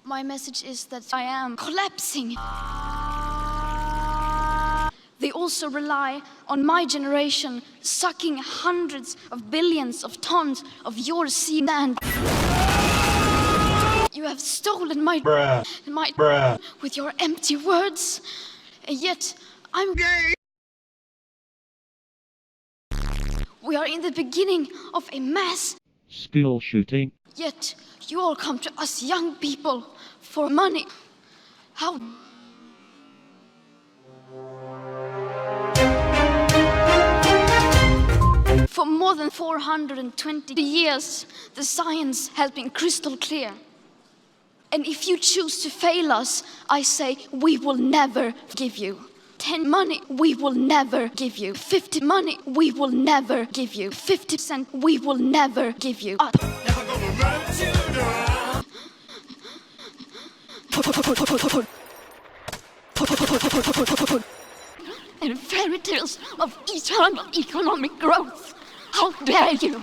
My message is that I am collapsing. They also rely on my generation sucking hundreds of billions of tons of your seed land. You have stolen my with your empty words, and yet I'm gay. We are in the beginning of a mass school shooting. Yet you all come to us young people for money. How? For more than 420 years, the science has been crystal clear. And if you choose to fail us, I say we will never give you. 10 money, we will never give you. 50 money, we will never give you. 50 cents, we will never give you. And fairy tales of eternal economic growth. How dare you?